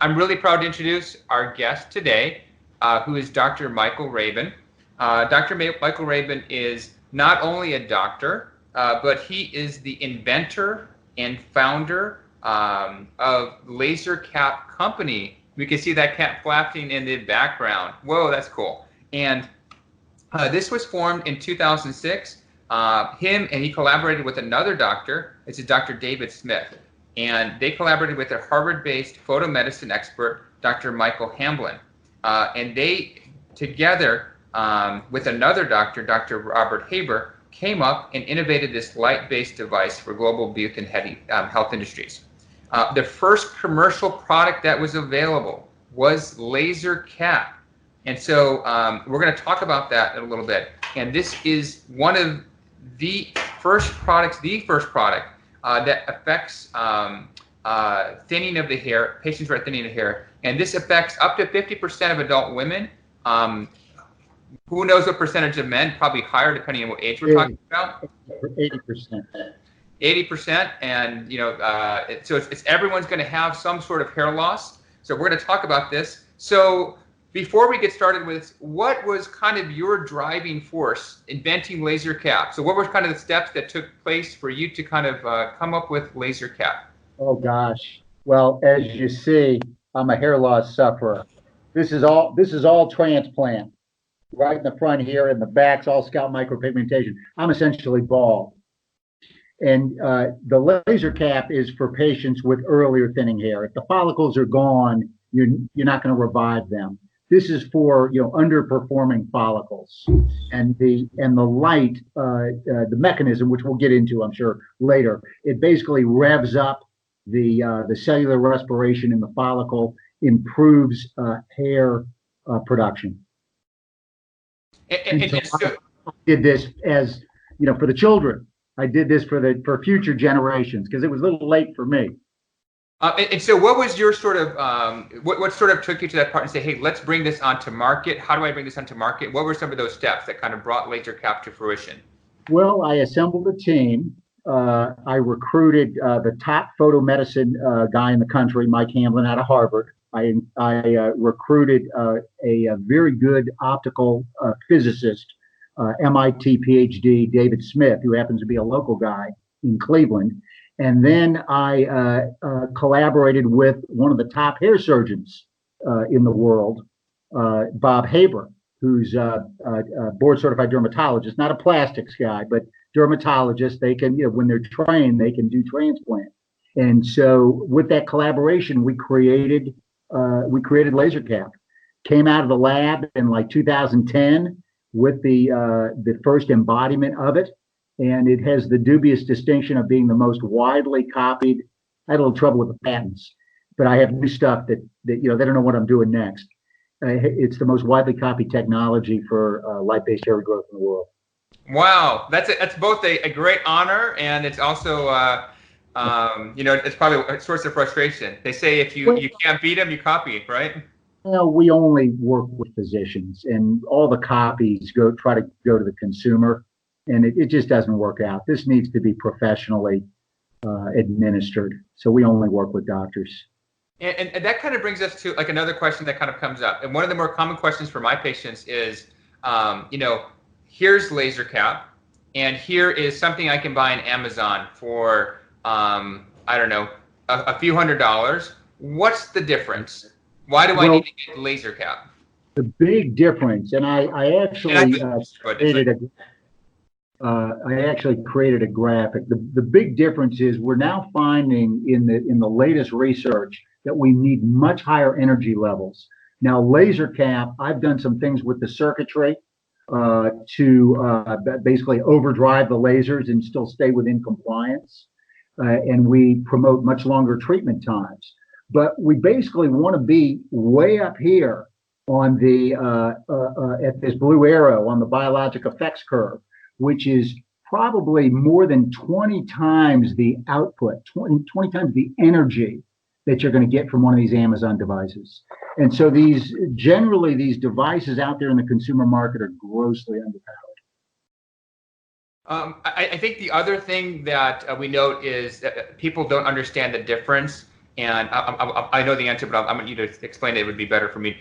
I'm really proud to introduce our guest today, who is Dr. Michael Rabin. Dr. Michael Rabin is not only a doctor, but he is the inventor and founder of LaserCap company. We can see that cat flapping in the background. Whoa, that's cool. And this was formed in 2006. He collaborated with another doctor. It's a Dr. David Smith. And they collaborated with a Harvard-based photomedicine expert, Dr. Michael Hamblin. And they, together with another doctor, Dr. Robert Haber, came up and innovated this light-based device for global youth and health industries. The first commercial product that was available was LaserCap. And so we're going to talk about that in a little bit. And this is one of the first product that affects thinning of the hair, patients who are thinning of hair. And this affects up to 50% of adult women. Who knows what percentage of men? Probably higher, depending on what age we're talking about. 80%. 80%, and so it's everyone's going to have some sort of hair loss. So we're going to talk about this. So before we get started with this, what was kind of your driving force inventing LaserCap? So what were kind of the steps that took place for you to kind of come up with LaserCap? Oh gosh. Well, as you see, I'm a hair loss sufferer. This is all transplant. Right in the front here, and the back's all scalp micropigmentation. I'm essentially bald. And the LaserCap is for patients with earlier thinning hair. If the follicles are gone, you're not going to revive them. This is for underperforming follicles, and the light, the mechanism, which we'll get into, I'm sure later. It basically revs up the cellular respiration in the follicle, improves hair production. And so I did this as for the children. I did this for future generations because it was a little late for me. And so what was your sort of what sort of took you to that part and say, hey, let's bring this onto market? How do I bring this onto market? What were some of those steps that kind of brought LaserCap to fruition? Well, I assembled a team. I recruited the top photomedicine guy in the country, Mike Hamblin, out of Harvard. I recruited a very good optical physicist, MIT PhD, David Smith, who happens to be a local guy in Cleveland. And then I collaborated with one of the top hair surgeons in the world, Bob Haber, who's a board-certified dermatologist, not a plastics guy, but dermatologist. They can, when they're trained, they can do transplant. And so with that collaboration, we created LaserCap. Came out of the lab in like 2010 with the first embodiment of it, and it has the dubious distinction of being the most widely copied. I had a little trouble with the patents, but I have new stuff that they don't know what I'm doing next. It's the most widely copied technology for light-based hair regrowth in the world. Wow, that's both a great honor, and it's also it's probably a source of frustration. They say if you can't beat them, you copy it, right? Well, we only work with physicians, and all the copies try to go to the consumer, and it just doesn't work out. This needs to be professionally administered, so we only work with doctors. And that kind of brings us to like another question that kind of comes up, and one of the more common questions for my patients is, here's LaserCap, and here is something I can buy on Amazon for I don't know, a few $100s. What's the difference? Why do I need to get LaserCap? The big difference, and I actually created a graphic. The big difference is we're now finding in the latest research that we need much higher energy levels. Now, LaserCap, I've done some things with the circuitry to basically overdrive the lasers and still stay within compliance. And we promote much longer treatment times. But we basically want to be way up here on the at this blue arrow on the biologic effects curve, which is probably more than 20 times the output, 20 times the energy that you're going to get from one of these Amazon devices. And so these devices out there in the consumer market are grossly underpowered. I think the other thing that we note is that people don't understand the difference And I know the answer, but I'm going you to explain it. It would be better for me.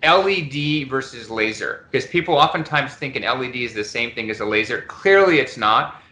LED versus laser, because people oftentimes think an LED is the same thing as a laser. Clearly, it's not.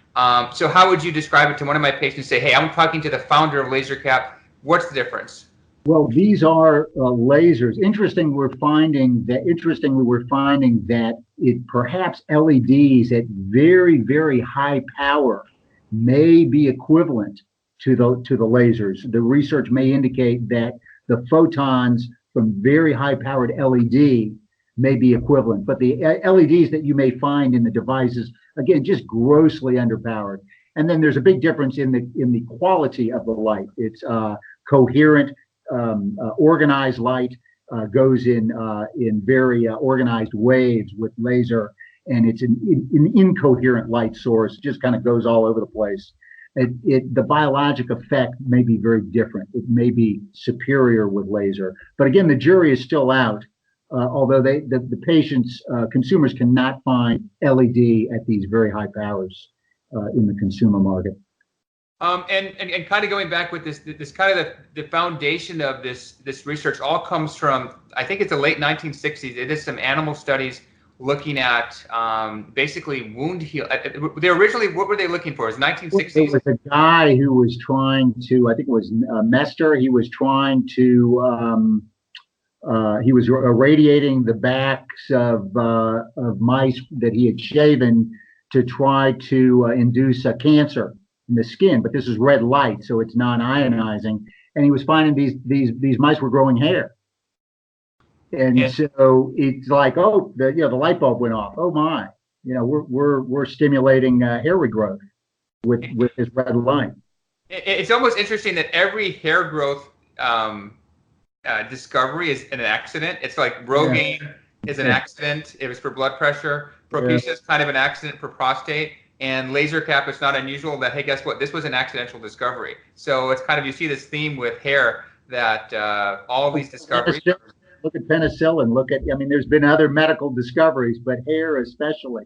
So how would you describe it to one of my patients? Say, hey, I'm talking to the founder of LaserCap. What's the difference? Well, these are lasers. Interestingly, we're finding that it perhaps LEDs at very, very high power may be equivalent to the lasers. The research may indicate that the photons from very high powered LED may be equivalent, but the LEDs that you may find in the devices, again, just grossly underpowered. And then there's a big difference in the quality of the light. It's coherent, organized light, goes in very organized waves with laser, and it's an incoherent light source. It just kind of goes all over the place. The biologic effect may be very different. It may be superior with laser, but again, the jury is still out. Although the patients, consumers cannot find LED at these very high powers in the consumer market. And kind of going back with this kind of the foundation of this research all comes from, I think it's the late 1960s. It is some animal studies looking at basically wound heal. They originally, what were they looking for? It was 1960s. It was a guy who was trying to, I think it was Mester. He was trying to, he was irradiating the backs of mice that he had shaven to try to induce a cancer in the skin, but this is red light, so it's non-ionizing. And he was finding these mice were growing hair, and so it's like, oh, the light bulb went off. Oh my, we're stimulating hair regrowth with this red light. It's almost interesting that every hair growth discovery is an accident. It's like Rogaine is an accident. It was for blood pressure. Propecia is kind of an accident for prostate. And LaserCap, it's not unusual that, hey, guess what? This was an accidental discovery. So it's kind of, you see this theme with hair that all these discoveries. Look at penicillin. There's been other medical discoveries, but hair especially.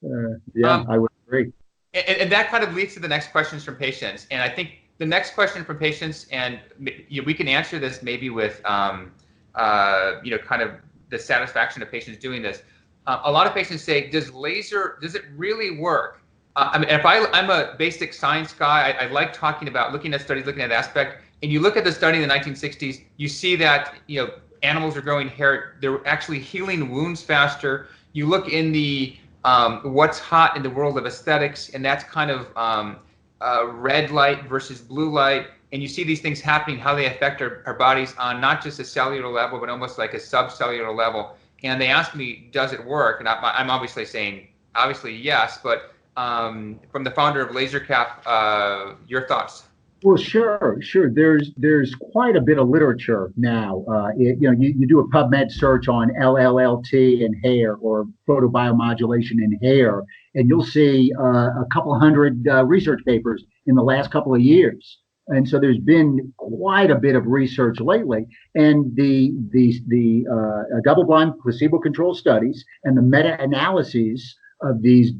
I would agree. And that kind of leads to the next questions from patients. And I think the next question from patients, and we can answer this maybe with, kind of the satisfaction of patients doing this. A lot of patients say, does it really work? If I'm a basic science guy, I like talking about looking at studies, looking at aspect, and you look at the study in the 1960s, you see that, animals are growing hair, they're actually healing wounds faster. You look in the what's hot in the world of aesthetics, and that's kind of red light versus blue light, and you see these things happening, how they affect our bodies on not just a cellular level, but almost like a subcellular level. And they asked me, does it work? And I'm obviously saying, yes, but from the founder of LaserCap, your thoughts? Well, sure. There's quite a bit of literature now. You do a PubMed search on LLLT in hair or photobiomodulation in hair, and you'll see a couple hundred research papers in the last couple of years. And so there's been quite a bit of research lately, and the double-blind placebo-controlled studies and the meta-analyses of these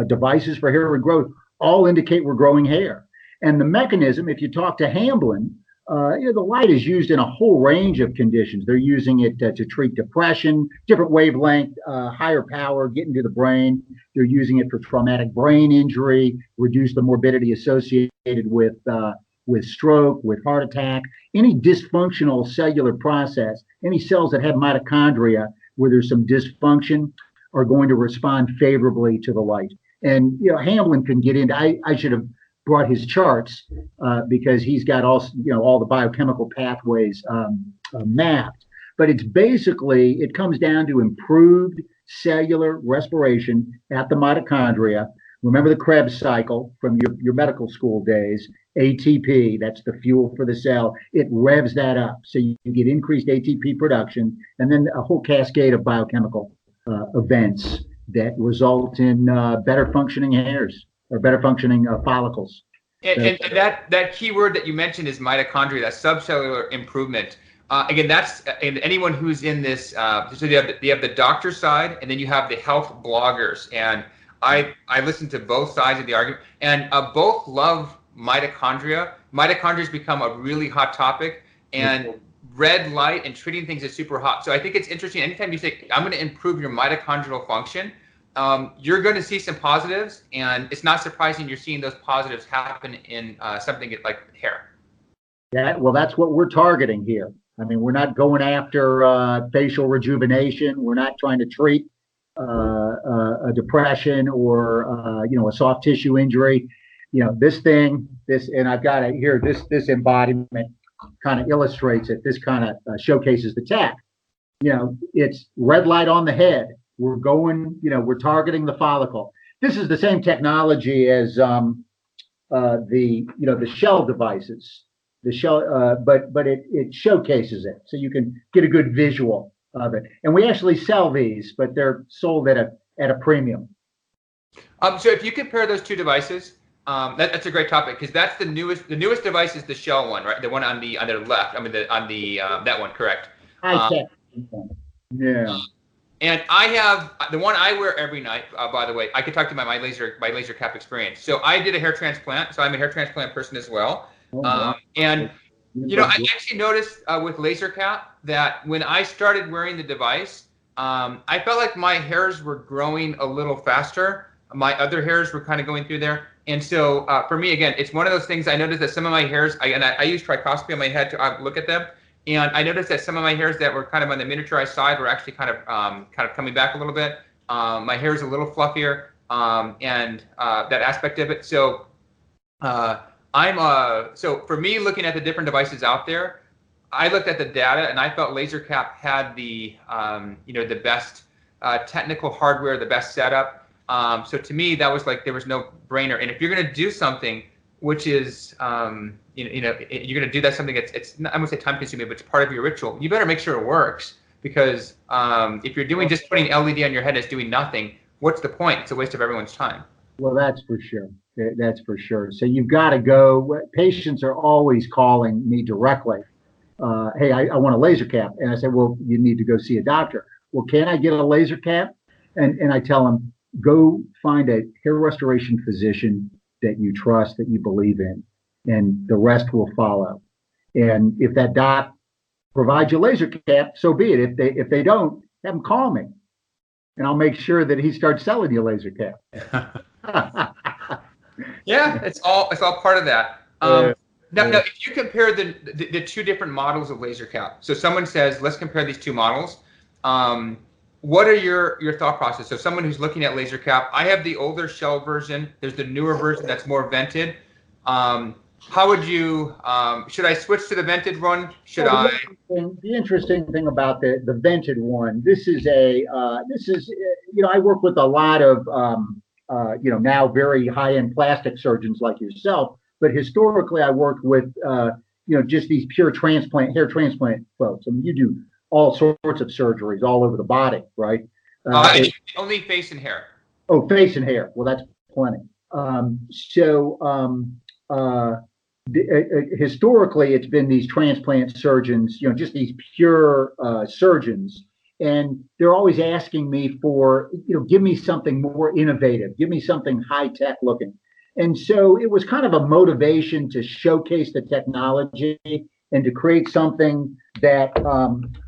devices for hair regrowth all indicate we're growing hair. And the mechanism, if you talk to Hamblin, the light is used in a whole range of conditions. They're using it to treat depression, different wavelength, higher power, get into the brain. They're using it for traumatic brain injury, reduce the morbidity associated with stroke, with heart attack, any dysfunctional cellular process, any cells that have mitochondria where there's some dysfunction are going to respond favorably to the light. And Hamblin can get into. I should have brought his charts because he's got all the biochemical pathways mapped. But it comes down to improved cellular respiration at the mitochondria. Remember the Krebs cycle from your medical school days. ATP, that's the fuel for the cell. It revs that up. So you get increased ATP production, and then a whole cascade of biochemical events that result in better functioning hairs or better functioning follicles. And that key word that you mentioned is mitochondria, that subcellular improvement. Again, that's and anyone who's in this. So you have the doctor side, and then you have the health bloggers. And I listen to both sides of the argument, and both love mitochondria. Mitochondria has become a really hot topic, and red light and treating things is super hot. So I think it's interesting. Anytime you say, I'm going to improve your mitochondrial function, you're going to see some positives, and it's not surprising you're seeing those positives happen in something like hair. Yeah, well, that's what we're targeting here. I mean, we're not going after facial rejuvenation. We're not trying to treat a depression or a soft tissue injury. And I've got it here. This embodiment kind of illustrates it. This kind of showcases the tech. It's red light on the head. We're going. We're targeting the follicle. This is the same technology as the shell devices. The shell, but it showcases it, so you can get a good visual of it. And we actually sell these, but they're sold at a premium. So if you compare those two devices, that's a great topic, because that's the newest. The newest device is the shell one, right? The one on the left. I mean, that one, correct? High tech. Yeah. And I have the one I wear every night. By the way, I could talk to my LaserCap experience. So I did a hair transplant, so I'm a hair transplant person as well. And I actually noticed with LaserCap that when I started wearing the device, I felt like my hairs were growing a little faster. My other hairs were kind of going through there. And so for me, again, it's one of those things. I noticed that some of my hairs, I use trichoscopy on my head to look at them. And I noticed that some of my hairs that were kind of on the miniaturized side were actually kind of coming back a little bit. My hair is a little fluffier, and that aspect of it. So so for me, looking at the different devices out there, I looked at the data and I felt LaserCap had the the best technical hardware, the best setup. So to me, that was like there was no brainer. And if you're going to do something which is you're going to do that something it's not, I won't say time consuming, but it's part of your ritual, you better make sure it works, because if you're doing just putting LED on your head as doing nothing, what's the point? It's a waste of everyone's time. Well, that's for sure. That's for sure. So you've got to go. Patients are always calling me directly. Hey, I want a laser cap. And I said, well, you need to go see a doctor. Well, can I get a laser cap? And I tell them, go find a hair restoration physician that you trust, that you believe in, and the rest will follow. And if that doc provides you a laser cap, so be it. If they don't, have them call me, and I'll make sure that he starts selling you a laser cap. Yeah, it's all part of that. Now, if you compare the two different models of LaserCap, so someone says, let's compare these two models. What are your thought process? So someone who's looking at LaserCap, I have the older shell version. There's the newer version that's more vented. How would you? Should I switch to the vented one? Should I? The interesting thing about the vented one, this is I work with a lot of now very high-end plastic surgeons like yourself, but historically I worked with just these pure hair transplant folks. I mean, you do all sorts of surgeries all over the body, right? Only face and hair. Oh, face and hair. Well, that's plenty. Historically, it's been these transplant surgeons, just these pure surgeons, and they're always asking me for, give me something more innovative, give me something high tech looking. And so it was kind of a motivation to showcase the technology and to create something that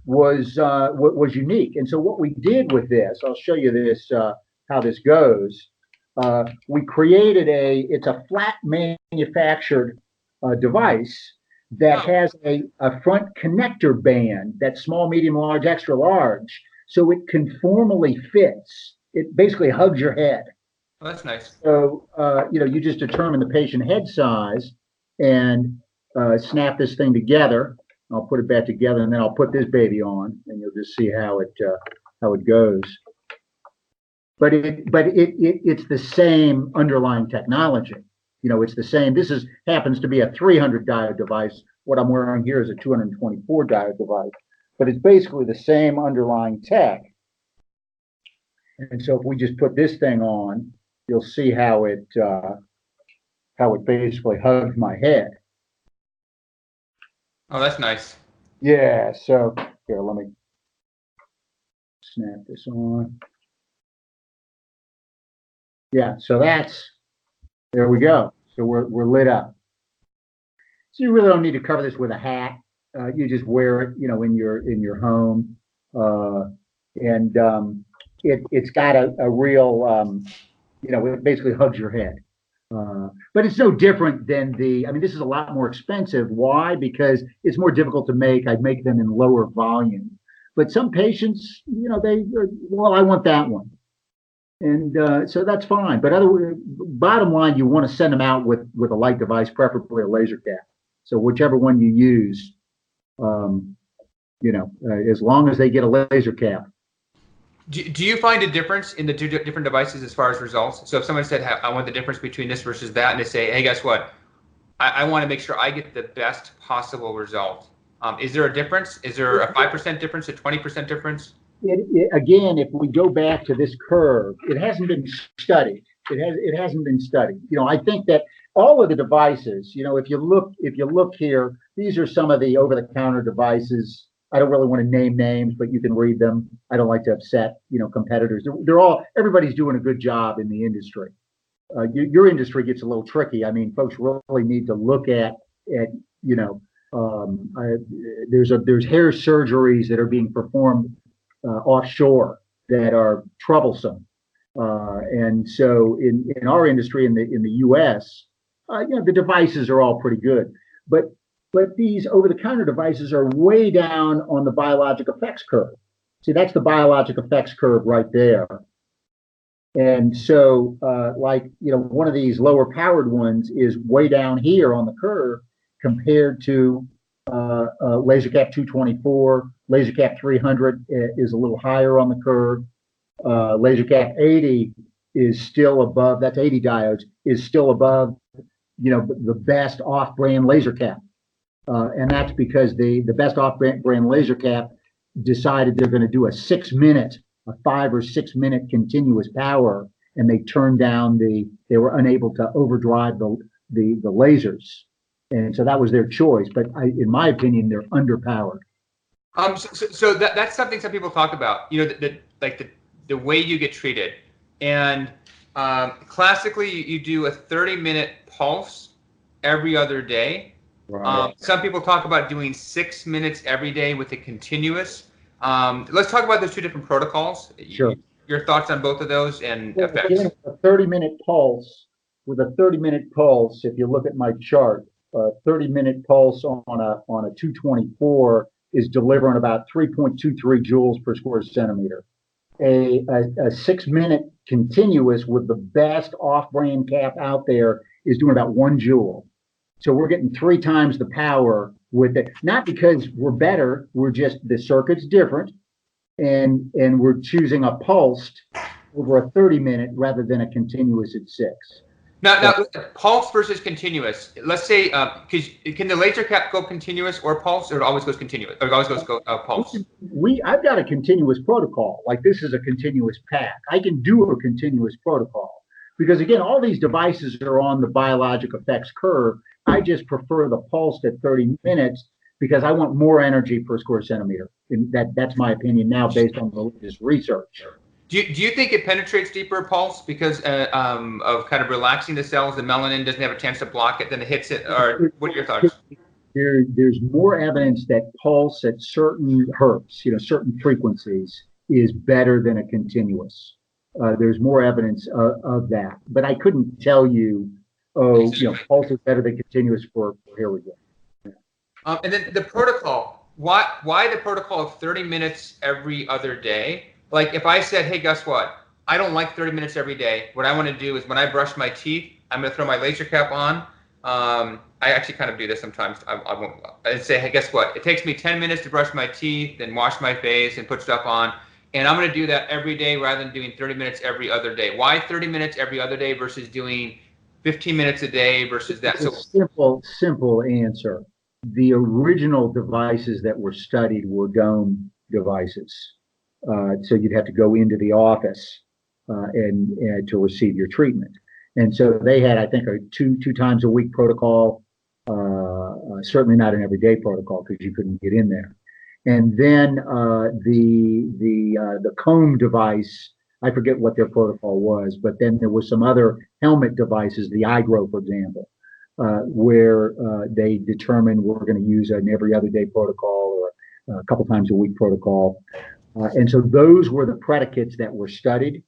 was unique. And so what we did with this, I'll show you this, how this goes. We created it's a flat manufactured device that has a front connector band that's small, medium, large, extra large. So it conformally fits. It basically hugs your head. Oh, that's nice. So, you just determine the patient head size and snap this thing together. I'll put it back together, and then I'll put this baby on, and you'll just see how it goes. But it's the same underlying technology. It's the same. This happens to be a 300 diode device. What I'm wearing here is a 224 diode device, but it's basically the same underlying tech. And so if we just put this thing on, you'll see how it basically hugs my head. Oh, that's nice. Yeah. So here, let me snap this on. Yeah. So there we go. So we're lit up. So you really don't need to cover this with a hat. You just wear it, in your home, and it's got a real, it basically hugs your head. But it's no different than I mean, this is a lot more expensive. Why? Because it's more difficult to make. I'd make them in lower volume. But some patients, well, I want that one. And so that's fine. But bottom line, you want to send them out with a light device, preferably a LaserCap. So whichever one you use, as long as they get a LaserCap. Do you find a difference in the two different devices as far as results? So if someone said, I want the difference between this versus that, and they say, hey, guess what? I want to make sure I get the best possible result. Is there a difference? Is there a 5% difference, a 20% difference? Again, if we go back to this curve, it hasn't been studied. It hasn't been studied. I think that all of the devices, if you look here, these are some of the over-the-counter devices. I don't really want to name names, but you can read them. I don't like to upset, competitors. Everybody's doing a good job in the industry. Your industry gets a little tricky. I mean, folks really need to look at there's hair surgeries that are being performed offshore that are troublesome. And so in our industry in the U.S., the devices are all pretty good, but these over-the-counter devices are way down on the biologic effects curve. See, that's the biologic effects curve right there. And so, one of these lower-powered ones is way down here on the curve compared to LaserCap 224. LaserCap 300 is a little higher on the curve. LaserCap 80 is still above. That's 80 diodes is still above, the best off-brand LaserCap. And that's because the best off-brand LaserCap decided they're going to do a 5 or 6 minute continuous power, and they turned down they were unable to overdrive the lasers. And so that was their choice. But in my opinion, they're underpowered. So that's something some people talk about, the way you get treated. And classically, you do a 30-minute pulse every other day. Right. Some people talk about doing 6 minutes every day with a continuous. Let's talk about those two different protocols. Sure. Your thoughts on both of those and effects. Again, a 30-minute pulse, if you look at my chart, a 30-minute pulse on a 224 is delivering about 3.23 joules per square centimeter. A 6-minute continuous with the best off-brand cap out there is doing about 1 joule. So we're getting 3 times the power with it, not because we're better, we're just, the circuit's different, and we're choosing a pulsed over a 30-minute rather than a continuous at 6. Now, pulse versus continuous. Let's say, can the LaserCap go continuous or pulse, or it always goes continuous, or it always goes pulse? I've got a continuous protocol. Like, this is a continuous pack. I can do a continuous protocol because, again, all these devices are on the biologic effects curve. I just prefer the pulsed at 30 minutes because I want more energy per square centimeter. And that's my opinion now based on the latest research. Do you think it penetrates deeper pulse because of kind of relaxing the cells? The melanin doesn't have a chance to block it, then it hits it. Or what are your thoughts? There's more evidence that pulse at certain hertz, certain frequencies, is better than a continuous. There's more evidence of that, but I couldn't tell you. Pulse is better than continuous for here we go. And then the protocol. Why the protocol of 30 minutes every other day? Like, if I said, hey, guess what? I don't like 30 minutes every day. What I want to do is when I brush my teeth, I'm going to throw my LaserCap on. I actually kind of do this sometimes. I won't. I'd say, hey, guess what? It takes me 10 minutes to brush my teeth, then wash my face and put stuff on. And I'm going to do that every day rather than doing 30 minutes every other day. Why 30 minutes every other day versus doing 15 minutes a day versus that? It's a simple answer. The original devices that were studied were dome devices. So you'd have to go into the office and to receive your treatment. And so they had, I think, a two times a week protocol, certainly not an everyday protocol because you couldn't get in there. And then the comb device, I forget what their protocol was, but then there was some other helmet devices, the iGrow, for example, where they determined we're going to use an every other day protocol or a couple times a week protocol. And so those were the predicates that were studied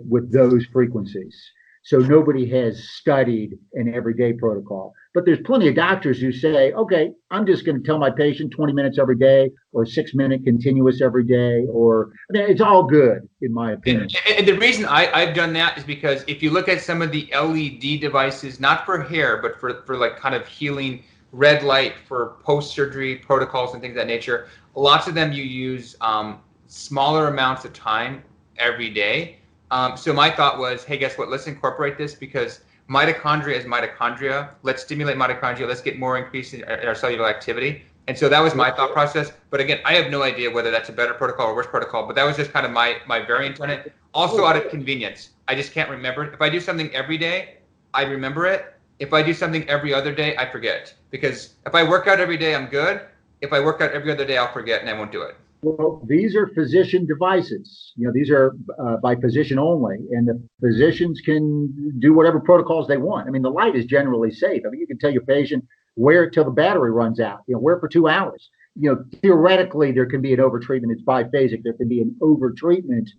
with those frequencies. So nobody has studied an everyday protocol. But there's plenty of doctors who say, okay, I'm just going to tell my patient 20 minutes every day or 6 minute continuous every day, or I mean, it's all good, in my opinion. And the reason I've done that is because if you look at some of the LED devices, not for hair, but for like kind of healing red light for post-surgery protocols and things of that nature, lots of them you use smaller amounts of time every day. So my thought was, hey, guess what? Let's incorporate this because mitochondria is mitochondria. Let's stimulate mitochondria. Let's get more increase in our cellular activity. And so that was my thought process. But again, I have no idea whether that's a better protocol or worse protocol, but that was just kind of my variant on it. Also out of convenience. I just can't remember it. If I do something every day, I remember it. If I do something every other day, I forget. Because if I work out every day, I'm good. If I work out every other day, I'll forget and I won't do it. Well, these are physician devices. These are by physician only, and the physicians can do whatever protocols they want. I mean, the light is generally safe. I mean, you can tell your patient wear it till the battery runs out. Wear it for 2 hours. Theoretically, there can be an overtreatment. It's biphasic. There can be an overtreatment.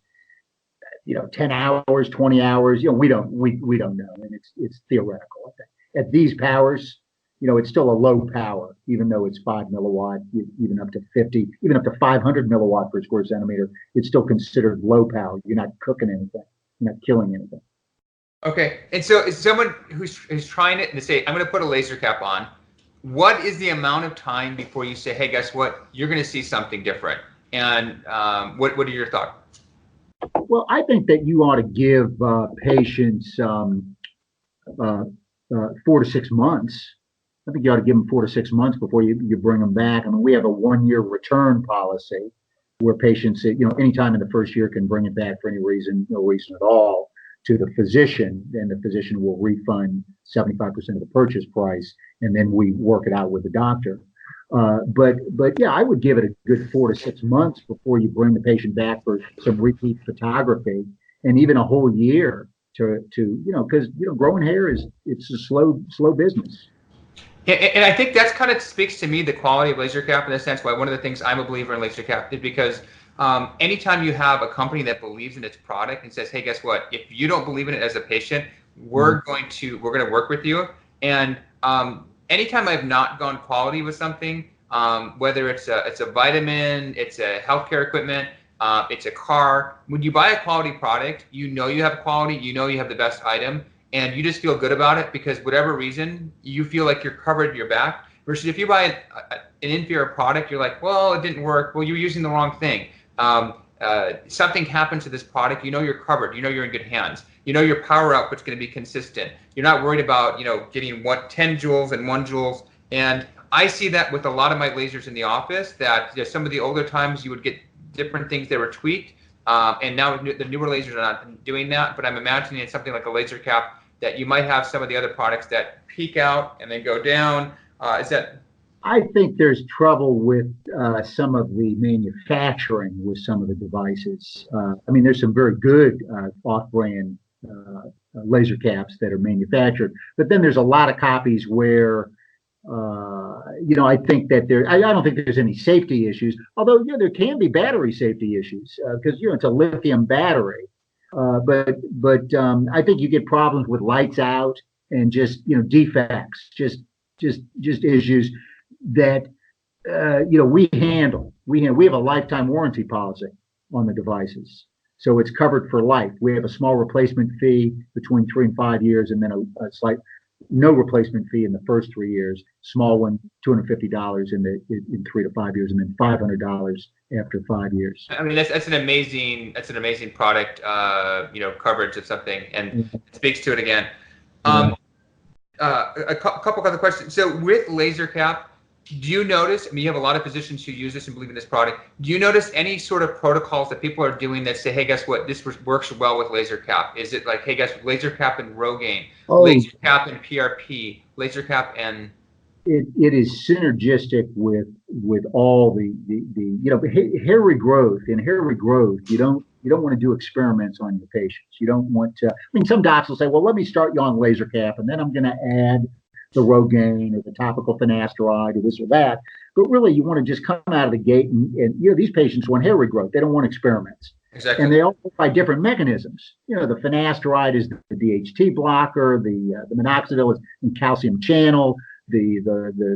10 hours, 20 hours. We don't know, and it's theoretical. I think at these powers, it's still a low power, even though it's 5 milliwatt, even up to 50, even up to 500 milliwatt per square centimeter. It's still considered low power. You're not cooking anything. You're not killing anything. Okay. And so is someone who's trying it to say, I'm going to put a LaserCap on, what is the amount of time before you say, hey, guess what? You're going to see something different. And what are your thoughts? Well, I think that you ought to give patients 4 to 6 months. I think you ought to give them 4 to 6 months before you bring them back. I mean, we have a 1-year return policy where patients, anytime in the first year can bring it back for any reason, no reason at all, to the physician. Then the physician will refund 75% of the purchase price, and then we work it out with the doctor. But yeah, I would give it a good 4 to 6 months before you bring the patient back for some repeat photography, and even a whole year to because growing hair it's a slow business. And I think that's kind of speaks to me the quality of LaserCap in the sense why one of the things I'm a believer in LaserCap is because anytime you have a company that believes in its product and says, hey, guess what? If you don't believe in it as a patient, we're going to work with you. And anytime I've not gone quality with something, whether it's a vitamin, it's a healthcare equipment, it's a car, when you buy a quality product, you have quality, you have the best item. And you just feel good about it because whatever reason, you feel like you're covered in your back. Versus if you buy an inferior product, you're like, well, it didn't work. Well, you're using the wrong thing. Something happened to this product. You're covered. You're in good hands. Your power output's going to be consistent. You're not worried about, getting 10 joules and 1 joules. And I see that with a lot of my lasers in the office that some of the older times you would get different things that were tweaked. And now the newer lasers are not doing that. But I'm imagining it's something like a LaserCap that you might have some of the other products that peak out and then go down. Is that? I think there's trouble with some of the manufacturing with some of the devices. I mean, there's some very good off-brand laser caps that are manufactured, but then there's a lot of copies where, I think that I don't think there's any safety issues, although, there can be battery safety issues because, it's a lithium battery. But I think you get problems with lights out and just defects, just issues that we handle. We have a lifetime warranty policy on the devices, so it's covered for life. We have a small replacement fee between 3 and 5 years, and then a slight no replacement fee in the first 3 years. Small one, $250 in 3 to 5 years, and then $500 after 5 years. I mean, that's an amazing product, coverage of something, and it speaks to it again. A couple other questions. So with LaserCap, do you notice? I mean, you have a lot of physicians who use this and believe in this product. Do you notice any sort of protocols that people are doing that say, hey, guess what? This works well with LaserCap? Is it like, hey, guess what? LaserCap and Rogaine, LaserCap and PRP, LaserCap and it is synergistic with all the hair regrowth. In hair regrowth, you don't You don't want to do experiments on your patients. You don't want to. I mean, some docs will say, "Well, let me start you on LaserCap, and then I'm going to add the Rogaine or the topical finasteride or this or that." But really, you want to just come out of the gate, and these patients want hair regrowth. They don't want experiments. And Exactly. they all work by different mechanisms. The finasteride is the DHT blocker, the minoxidil is in calcium channel, the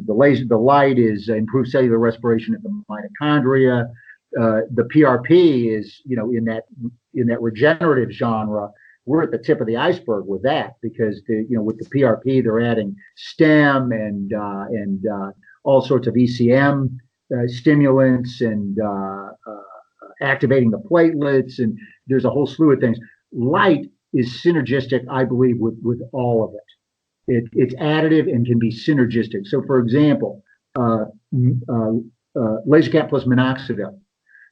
light is improved cellular respiration at the mitochondria. The PRP is, in that regenerative genre. We're at the tip of the iceberg with that because with the PRP they're adding STEM and all sorts of ECM stimulants and activating the platelets, and there's a whole slew of things. Light is synergistic, I believe, with all of it. It's additive and can be synergistic. So, for example, LaserCap plus minoxidil.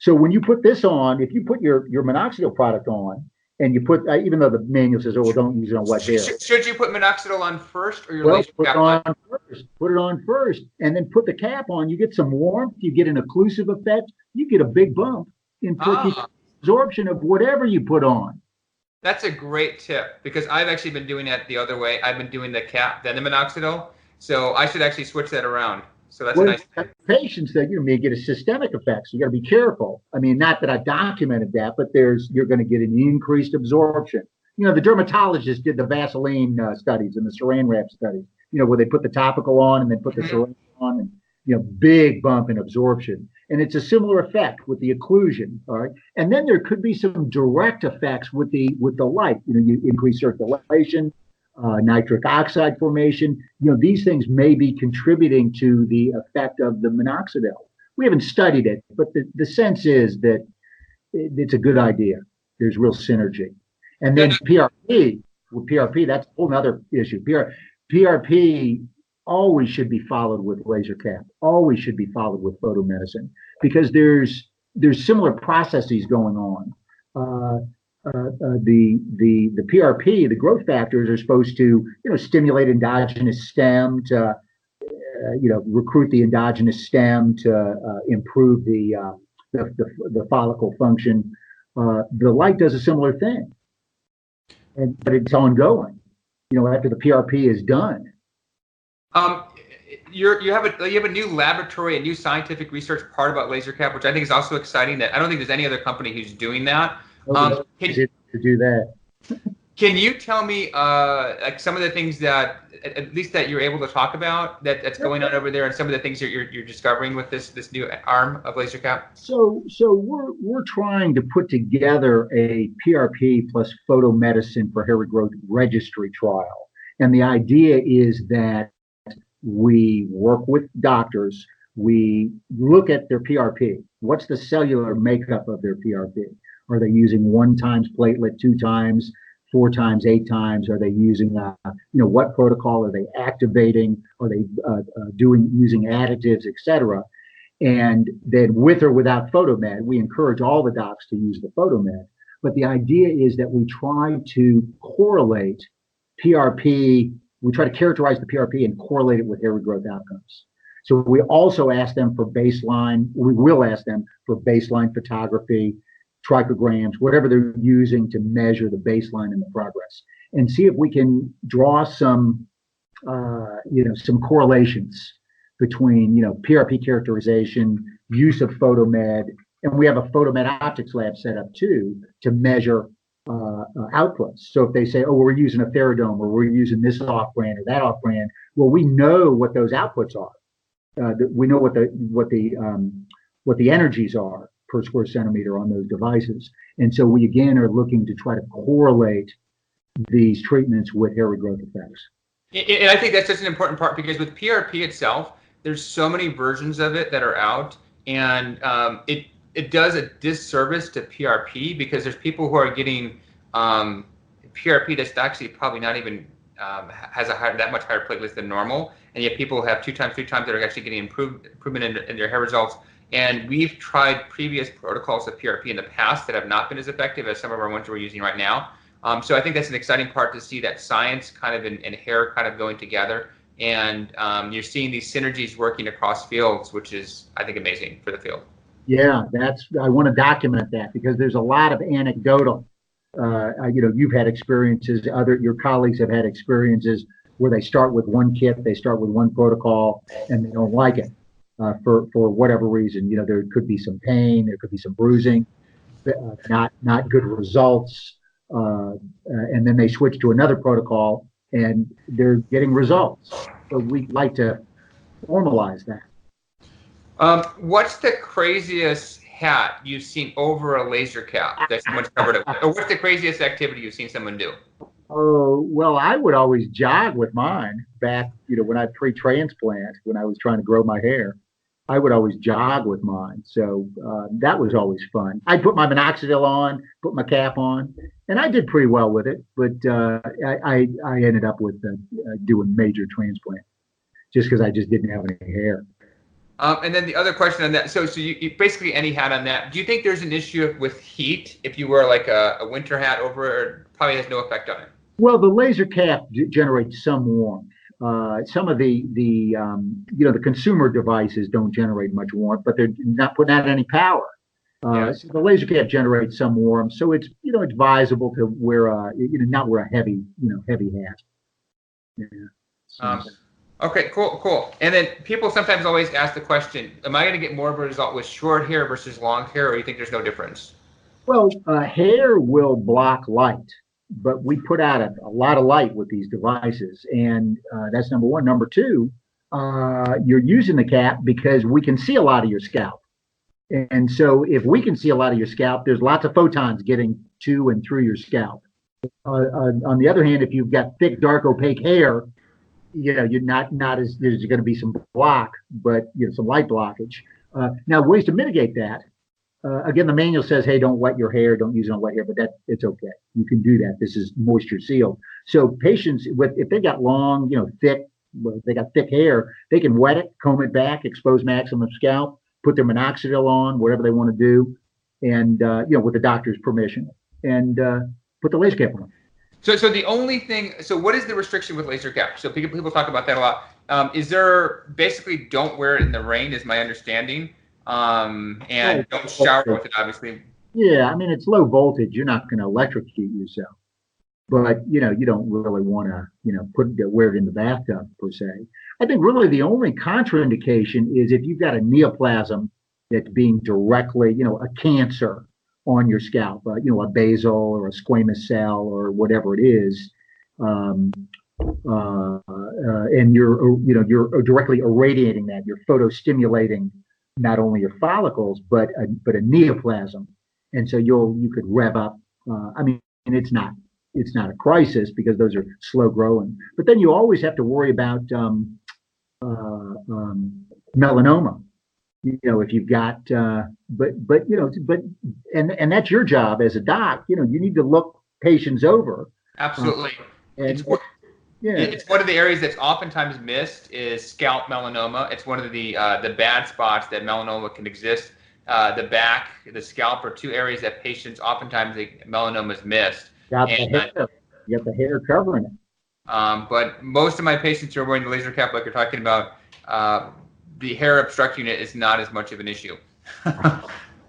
So when you put this on, if you put your minoxidil product on, and you put, even though the manual says, "Oh, well, don't use it on wet hair." Should you put minoxidil on first or your Well, laser put it cap on first. Put it on first, and then put the cap on. You get some warmth. You get an occlusive effect. You get a big bump in absorption of whatever you put on. That's a great tip because I've actually been doing that the other way. I've been doing the cap, then the minoxidil. So I should actually switch that around. So that's a nice thing. Patients that may get a systemic effect, so you got to be careful. I mean, not that I've documented that, but you're going to get an increased absorption. The dermatologists did the Vaseline studies and the Saran wrap studies. Where they put the topical on and then put the Saran on, and big bump in absorption. And it's a similar effect with the occlusion. All right, and then there could be some direct effects with the light. You increase circulation. Nitric oxide formation, these things may be contributing to the effect of the minoxidil. We haven't studied it, but the sense is that it's a good idea. There's real synergy. And then PRP, that's a whole other issue. PRP always should be followed with LaserCap, always should be followed with photomedicine, because there's similar processes going on. The PRP, the growth factors, are supposed to stimulate endogenous stem to recruit the endogenous stem to improve the follicle function. The light does a similar thing, but it's ongoing. After the PRP is done. You have a new laboratory, a new scientific research part about LaserCap, which I think is also exciting. That I don't think there's any other company who's doing that. To do that. Can you tell me like some of the things that at least that you're able to talk about that's going on over there, and some of the things that you're discovering with this new arm of LaserCap? So we're trying to put together a PRP plus photomedicine for hair regrowth registry trial, and the idea is that we work with doctors. We look at their PRP. What's the cellular makeup of their PRP? Are they using 1 times platelet, 2 times, 4 times, 8 times? Are they using, what protocol are they activating? Are they using additives, etc.? And then with or without photomed, we encourage all the docs to use the photomed. But the idea is that we try to correlate PRP. We try to characterize the PRP and correlate it with hair regrowth outcomes. So we also ask them for baseline. We will ask them for baseline photography, trichograms, whatever they're using to measure the baseline and the progress, and see if we can draw some correlations between, PRP characterization, use of photomed, and we have a photomed optics lab set up too to measure outputs. So if they say, "Oh, we're using a Theradome, or we're using this off-brand or that off-brand," well, we know what those outputs are. We know what the energies are per square centimeter on those devices. And so we again are looking to try to correlate these treatments with hair regrowth effects. And I think that's such an important part, because with PRP itself, there's so many versions of it that are out, and it does a disservice to PRP, because there's people who are getting PRP that's actually probably not even has that much higher platelets than normal, and yet people have 2 times, 3 times that are actually getting improvement in their hair results. And we've tried previous protocols of PRP in the past that have not been as effective as some of our ones we're using right now. So I think that's an exciting part to see that science kind of and hair kind of going together, and you're seeing these synergies working across fields, which is, I think, amazing for the field. Yeah, I want to document that because there's a lot of anecdotal. You've had experiences, your colleagues have had experiences where they start with one kit, they start with one protocol, and they don't like it for whatever reason. There could be some pain, there could be some bruising, not good results, and then they switch to another protocol and they're getting results. So we like to formalize that. What's the craziest hat you've seen over a laser cap that someone's covered it with? Or what's the craziest activity you've seen someone do? Oh, well, I would always jog with mine back, when I pre-transplant, when I was trying to grow my hair. I would always jog with mine. So that was always fun. I'd put my minoxidil on, put my cap on, and I did pretty well with it. But I ended up with doing major transplant just because I just didn't have any hair. And then the other question on that, so you basically any hat on that. Do you think there's an issue with heat if you wear like a winter hat over it, or probably has no effect on it? Well, the LaserCap generates some warmth. Some of the consumer devices don't generate much warmth, but they're not putting out any power. So the LaserCap generates some warmth, so it's advisable to wear not wear a heavy hat. Yeah. Okay, cool. And then people sometimes always ask the question, am I going to get more of a result with short hair versus long hair, or do you think there's no difference? Well, hair will block light, but we put out a lot of light with these devices, and that's number one. Number two, you're using the cap because we can see a lot of your scalp. And so if we can see a lot of your scalp, there's lots of photons getting to and through your scalp. On the other hand, if you've got thick, dark, opaque hair, you're not as there's going to be some block, but some light blockage. Now, ways to mitigate that. Again, the manual says, hey, don't wet your hair, don't use it on wet hair, but it's okay. You can do that. This is moisture sealed. So patients if they got long, they got thick hair, they can wet it, comb it back, expose maximum scalp, put their minoxidil on, whatever they want to do, and with the doctor's permission, and put the laser cap on. So the only thing, so what is the restriction with laser cap? So people talk about that a lot. Is there basically don't wear it in the rain, is my understanding, and don't shower with it, obviously. Yeah, I mean, it's low voltage. You're not going to electrocute yourself, but you don't really want to wear it in the bathtub per se. I think really the only contraindication is if you've got a neoplasm that's being directly, a cancer on your scalp, a basal or a squamous cell or whatever it is, and you're directly irradiating that. You're photostimulating not only your follicles but a neoplasm, and so you could rev up. I mean, it's not a crisis because those are slow growing, but then you always have to worry about melanoma. If you've got, and that's your job as a doc. You need to look patients over. Absolutely. It's one of the areas that's oftentimes missed is scalp melanoma. It's one of the bad spots that melanoma can exist. The back, the scalp are two areas that patients oftentimes melanoma is missed. You got the hair covering it. But most of my patients who are wearing the laser cap, like you're talking about, the hair obstructing it is not as much of an issue. Again,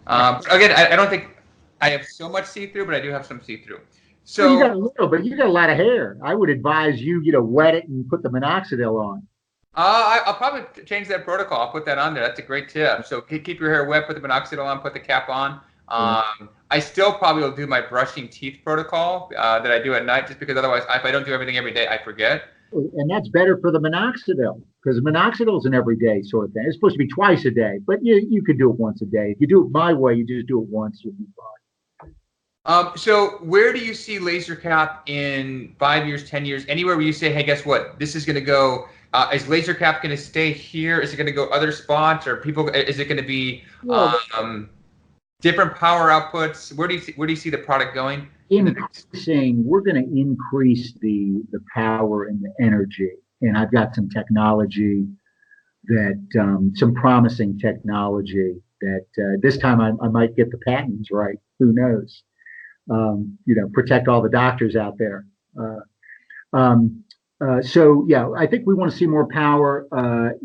I don't think I have so much see-through, but I do have some see-through. So you got a little, but you got a lot of hair. I would advise you, wet it and put the minoxidil on. I'll probably change that protocol. I'll put that on there. That's a great tip. So keep your hair wet, put the minoxidil on, put the cap on. I still probably will do my brushing teeth protocol that I do at night, just because otherwise, if I don't do everything every day, I forget. And that's better for the minoxidil because minoxidil is an everyday sort of thing. It's supposed to be twice a day, but you could do it once a day. If you do it my way, you just do it once, you'll be fine. So where do you see LaserCap in 5 years, 10 years, anywhere where you say, hey, guess what? This is going to go, is LaserCap going to stay here? Is it going to go other spots, or is it going to be different power outputs? Where do you see the product going? We're going to increase the power and the energy. And I've got some technology some promising technology that this time I might get the patents right. Who knows? Protect all the doctors out there. So yeah, I think we want to see more power.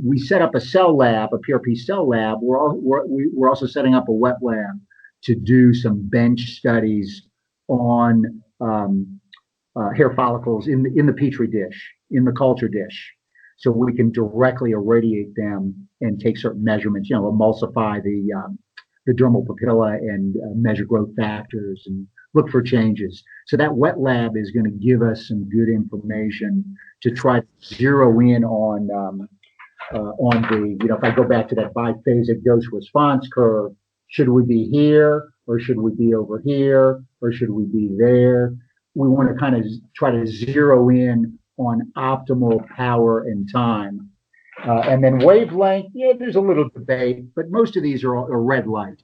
We set up a cell lab, a PRP cell lab. We're also setting up a wet lab to do some bench studies on hair follicles in the petri dish, in the culture dish, so we can directly irradiate them and take certain measurements. Emulsify the dermal papilla and measure growth factors and look for changes. So that wet lab is going to give us some good information to try to zero in on if I go back to that biphasic dose response curve, should we be here or should we be over here or should we be there? We want to kind of try to zero in on optimal power and time. And then wavelength, yeah, there's a little debate, but most of these are red light,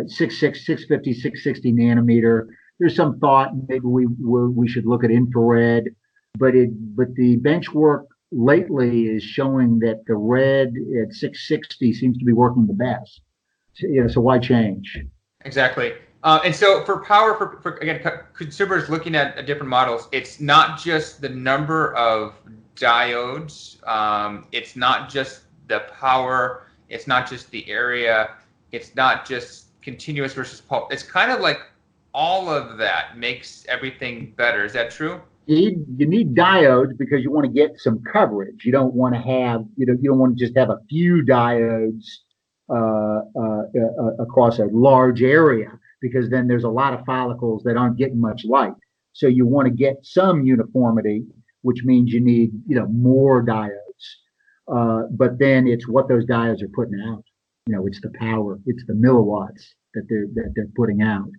650, 660 nanometer. There's some thought maybe we should look at infrared, but the bench work lately is showing that the red at 660 seems to be working the best. So why change? Exactly. And so for power, for again, consumers looking at different models, it's not just the number of diodes. It's not just the power. It's not just the area. It's not just continuous versus pulse. It's kind of like all of that makes everything better. Is that true? You need diodes because you want to get some coverage. You don't want to have, you don't want to just have a few diodes across a large area, because then there's a lot of follicles that aren't getting much light. So you want to get some uniformity, which means you need, more diodes. But then it's what those diodes are putting out. It's the power, it's the milliwatts that they're putting out,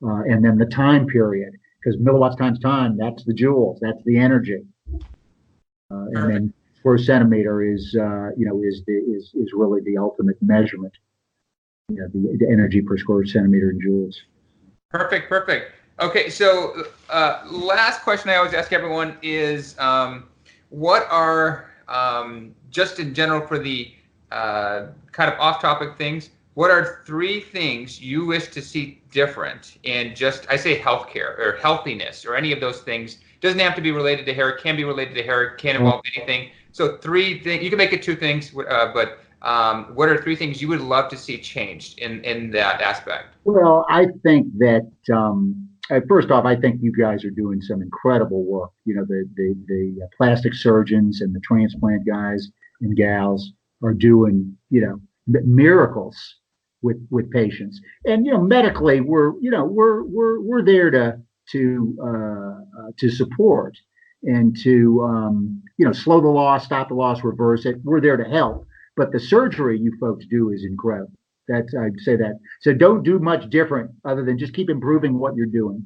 and then the time period, because milliwatts times time, that's the joules, that's the energy, and then per centimeter is really the ultimate measurement. The energy per square centimeter in joules. Perfect. Okay, so last question I always ask everyone is, what are, just in general for the kind of off-topic things, what are 3 things you wish to see different in just, I say healthcare or healthiness or any of those things? It doesn't have to be related to hair. It can be related to hair. It can involve anything. So 3 things, you can make it 2 things, but what are 3 things you would love to see changed in that aspect? Well, I think that first off, I think you guys are doing some incredible work. The plastic surgeons and the transplant guys and gals are doing miracles with patients. And medically, we're there to support and to slow the loss, stop the loss, reverse it. We're there to help. But the surgery you folks do is incredible. I'd say that. So don't do much different other than just keep improving what you're doing.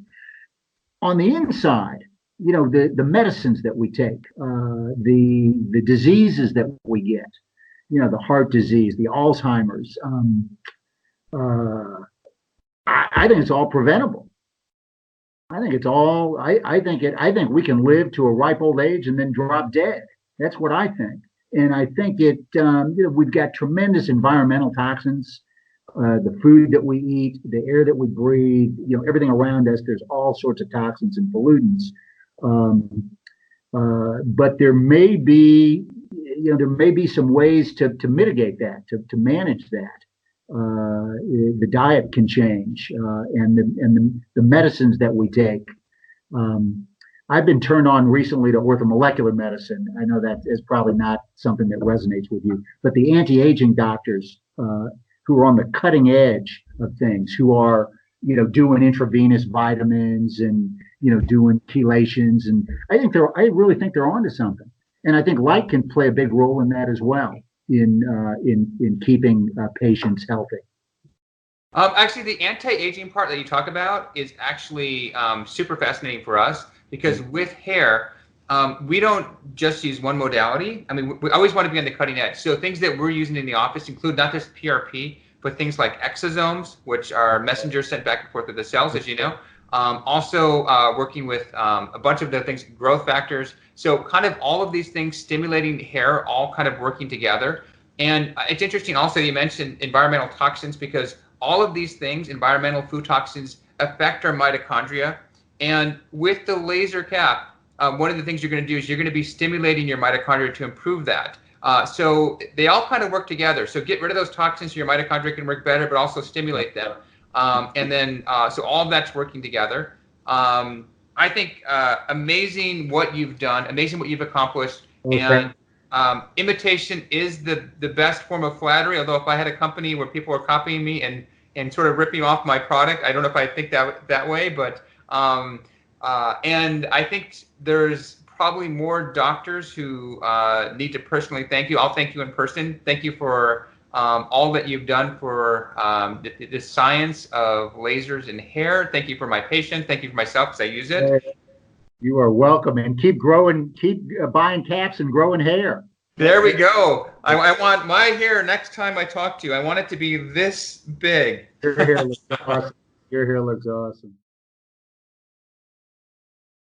On the inside, the medicines that we take, the diseases that we get, the heart disease, the Alzheimer's. I think it's all preventable. I think it's all. I think we can live to a ripe old age and then drop dead. That's what I think. And I think we've got tremendous environmental toxins, the food that we eat, the air that we breathe, everything around us. There's all sorts of toxins and pollutants. But there may be some ways to mitigate that, to manage that. The diet can change, and the medicines that we take. I've been turned on recently to orthomolecular medicine. I know that is probably not something that resonates with you, but the anti-aging doctors who are on the cutting edge of things, who are doing intravenous vitamins and doing chelations, and I really think they're onto something. And I think light can play a big role in that as well, in keeping patients healthy. Actually, the anti-aging part that you talk about is actually super fascinating for us, because with hair, we don't just use one modality. I mean, we always want to be on the cutting edge. So things that we're using in the office include not just PRP, but things like exosomes, which are messengers sent back and forth with the cells, as you know. Also working with a bunch of the things, growth factors. So kind of all of these things stimulating hair, all kind of working together. And it's interesting also you mentioned environmental toxins, because all of these things, environmental food toxins, affect our mitochondria. And with the LaserCap, one of the things you're going to do is you're going to be stimulating your mitochondria to improve that. So they all kind of work together. So get rid of those toxins so your mitochondria can work better, but also stimulate them. And then, so all of that's working together. I think amazing what you've done, amazing what you've accomplished. Okay. And imitation is the best form of flattery. Although if I had a company where people were copying me and sort of ripping off my product, I don't know if I think that way. But and I think there's probably more doctors who need to personally thank you. I'll thank you in person. Thank you for all that you've done for the science of lasers in hair. Thank you for my patient. Thank you for myself because I use it. You are welcome, and keep growing, keep buying caps and growing hair. There we go. I want my hair next time I talk to you. I want it to be this big. Your hair looks awesome. Your hair looks awesome.